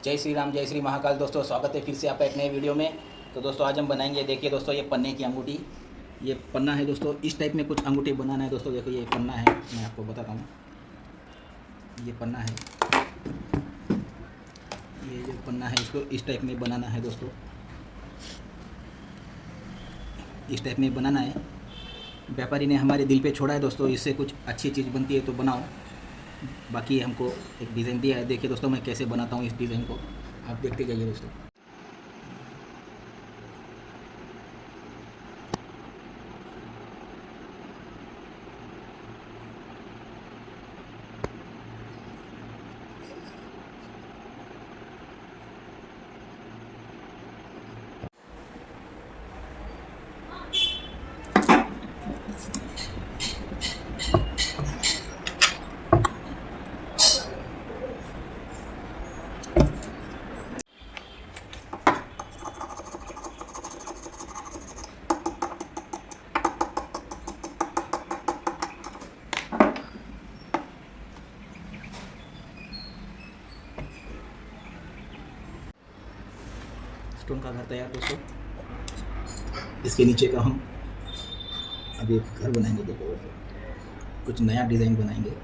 जय श्री राम, जय श्री महाकाल। दोस्तों स्वागत है फिर से आपका एक नए वीडियो में। तो दोस्तों आज हम बनाएंगे, देखिए दोस्तों, ये पन्ने की अंगूठी। ये पन्ना है दोस्तों, इस टाइप में कुछ अंगूठी बनाना है दोस्तों। देखो ये पन्ना है, मैं आपको बताता हूँ। ये पन्ना है, ये जो पन्ना है इसको इस टाइप में बनाना है दोस्तों। इस टाइप में बनाना है। व्यापारी ने हमारे दिल पे छोड़ा है दोस्तों, इससे कुछ अच्छी चीज़ बनती है तो बनाओ। बाकी हमको एक डिज़ाइन दिया है, देखिए दोस्तों मैं कैसे बनाता हूँ इस डिज़ाइन को, आप देखते जाइए दोस्तों। स्टोन का घर तैयार दोस्तों। इसके नीचे का हम अभी एक घर बनाएंगे। देखो कुछ नया डिज़ाइन बनाएंगे।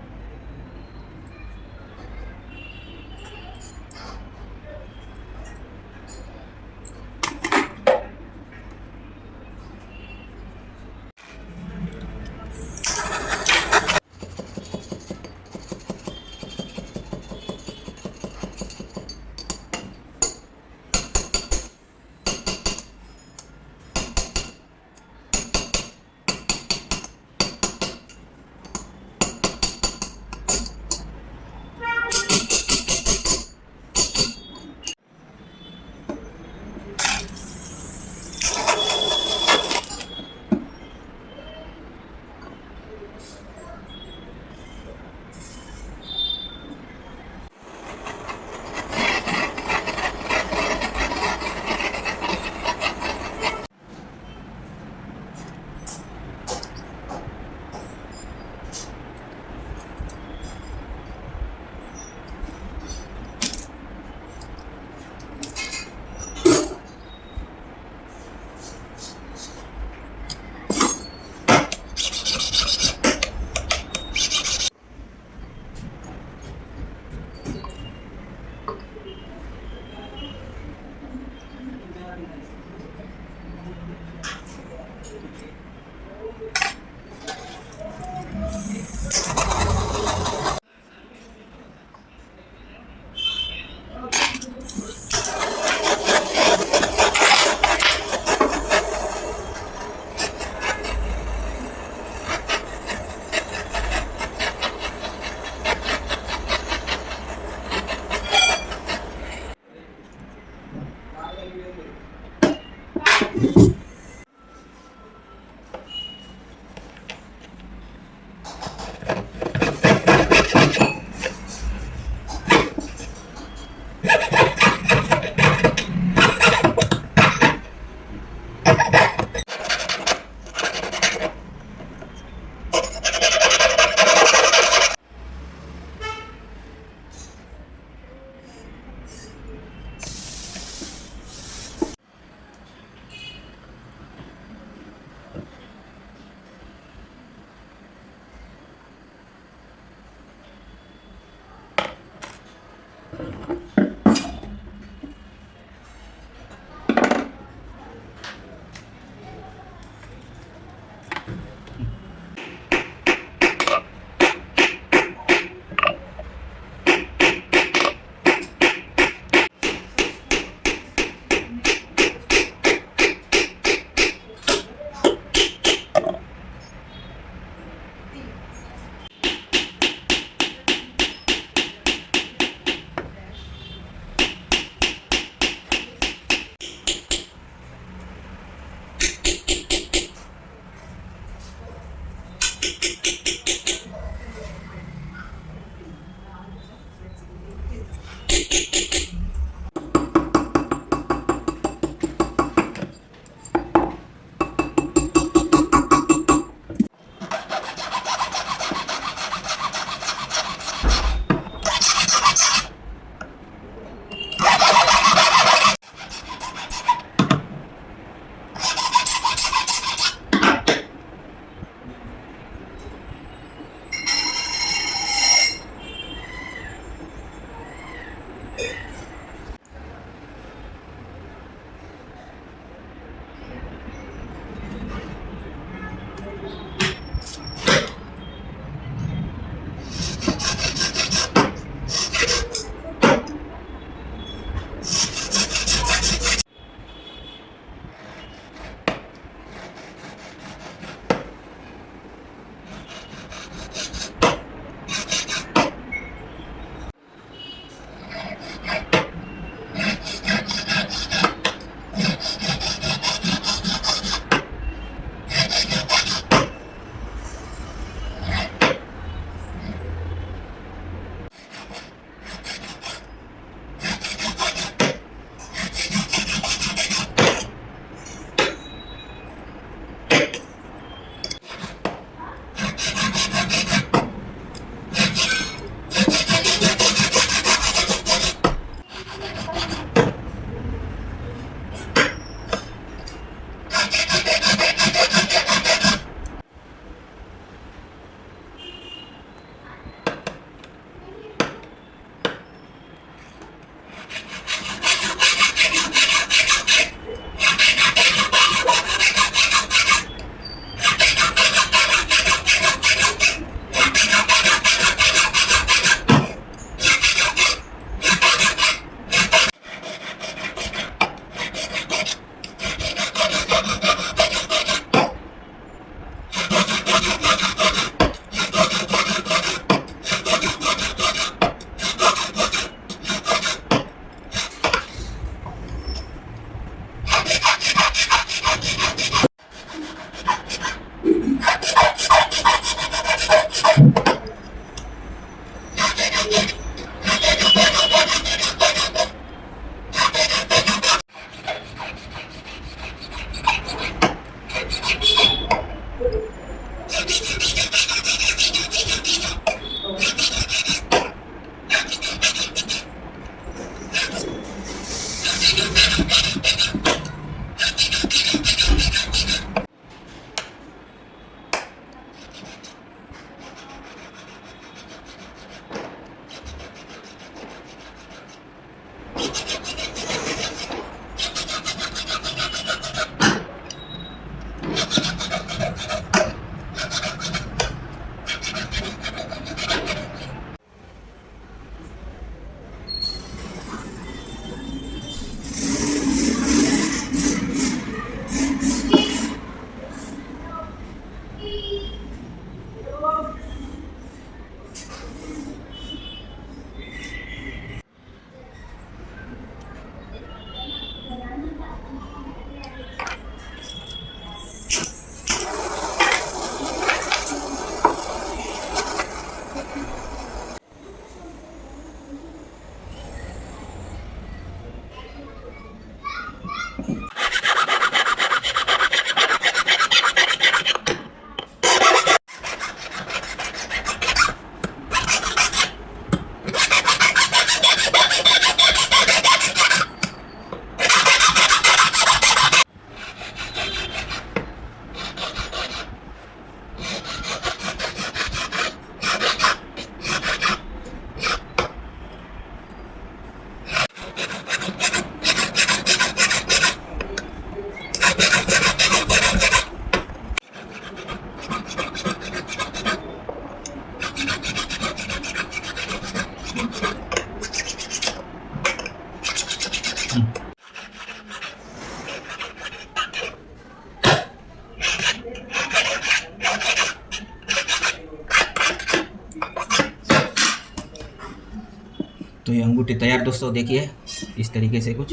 तो ये अंगूठी तैयार दोस्तों, देखिए इस तरीके से कुछ।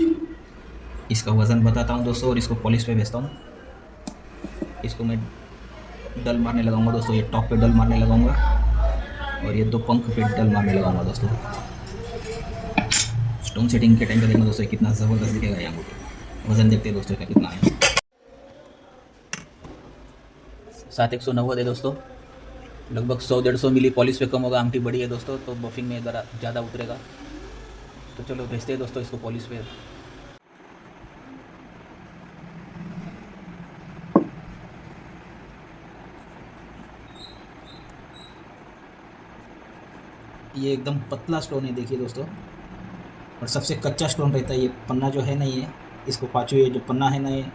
इसका वज़न बताता हूँ दोस्तों और इसको पॉलिश पे भेजता हूँ। इसको मैं डल मारने लगाऊंगा दोस्तों, ये टॉप पे डल मारने लगाऊंगा और ये 2 पंख पे डल मारने लगाऊंगा दोस्तों। स्टोन सेटिंग के टाइम पे देखना दोस्तों कितना ज़बरदस्त दिखेगा ये अंगूठी। वज़न देखते हैं दोस्तों का कितना है। 7190 है दोस्तों, लगभग 100-150 मिली पॉलिश पे कम होगा। अंगूठी बड़ी है दोस्तों तो बफिंग में ज़रा ज़्यादा उतरेगा। तो चलो भेजते हैं दोस्तों इसको पॉलिश पे। ये एकदम पतला स्टोन है देखिए दोस्तों, और सबसे कच्चा स्टोन रहता है ये पन्ना जो है ना, ये इसको पाँचों ये जो पन्ना है ना, ये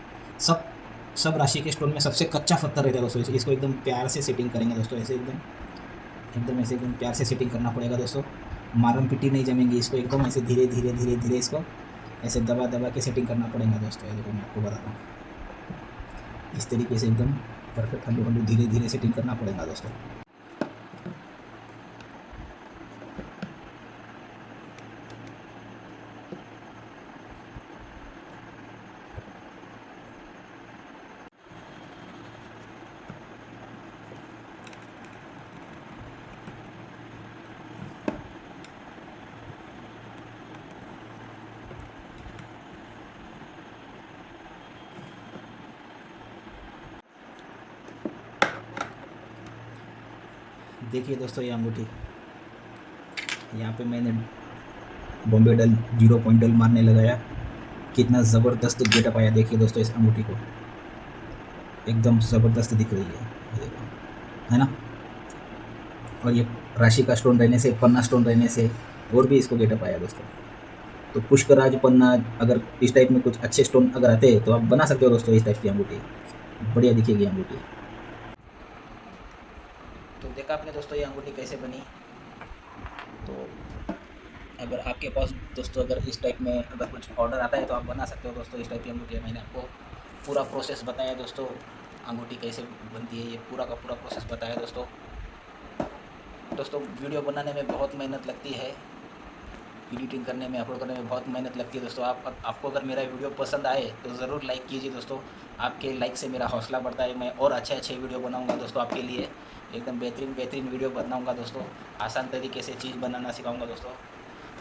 सब राशि के स्टोन में सबसे कच्चा पत्थर रहता है दोस्तों। इसको एकदम प्यार से सेटिंग करेंगे दोस्तों, ऐसे एकदम प्यार से सेटिंग करना पड़ेगा दोस्तों। मारम पिट्टी नहीं जमेंगी, इसको एकदम ऐसे धीरे धीरे इसको ऐसे दबा के सेटिंग करना पड़ेगा दोस्तों। ये देखो मैं आपको बताता हूँ, इस तरीके से एकदम परफेक्ट हल्लू धीरे सेटिंग करना पड़ेगा दोस्तों। देखिए दोस्तों ये अंगूठी, यहाँ पे मैंने बॉम्बे डल 0 पॉइंट डल मारने लगाया, कितना ज़बरदस्त गेटअप आया। देखिए दोस्तों इस अंगूठी को, एकदम ज़बरदस्त दिख रही है, ये देखो है ना। और ये राशि का स्टोन रहने से, पन्ना स्टोन रहने से और भी इसको गेटअप आया दोस्तों। तो पुष्कराज पन्ना, अगर इस टाइप में कुछ अच्छे स्टोन अगर आते हैं तो आप बना सकते हो दोस्तों इस टाइप की अंगूठी, बढ़िया दिखेगी अंगूठी। तो देखा आपने दोस्तों ये अंगूठी कैसे बनी। तो अगर आपके पास दोस्तों अगर इस टाइप में अगर कुछ ऑर्डर आता है तो आप बना सकते हो दोस्तों इस टाइप की अंगूठी। मैंने आपको पूरा प्रोसेस बताया दोस्तों, अंगूठी कैसे बनती है, ये पूरा का पूरा प्रोसेस बताया दोस्तों। वीडियो बनाने में बहुत मेहनत लगती है, एडिटिंग करने में, अपलोड करने में बहुत मेहनत लगती है दोस्तों। आपको अगर मेरा वीडियो पसंद आए तो ज़रूर लाइक कीजिए दोस्तों। आपके लाइक से मेरा हौसला बढ़ता है, मैं और अच्छे वीडियो बनाऊंगा दोस्तों आपके लिए। एकदम बेहतरीन वीडियो बनाऊंगा दोस्तों, आसान तरीके से चीज़ बनाना सिखाऊंगा दोस्तों।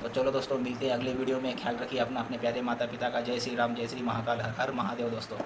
तो चलो दोस्तों मिलते हैं अगले वीडियो में। ख्याल रखिए अपना, अपने प्यारे माता पिता का। जय श्री राम, जय श्री महाकाल, हर हर महादेव दोस्तों।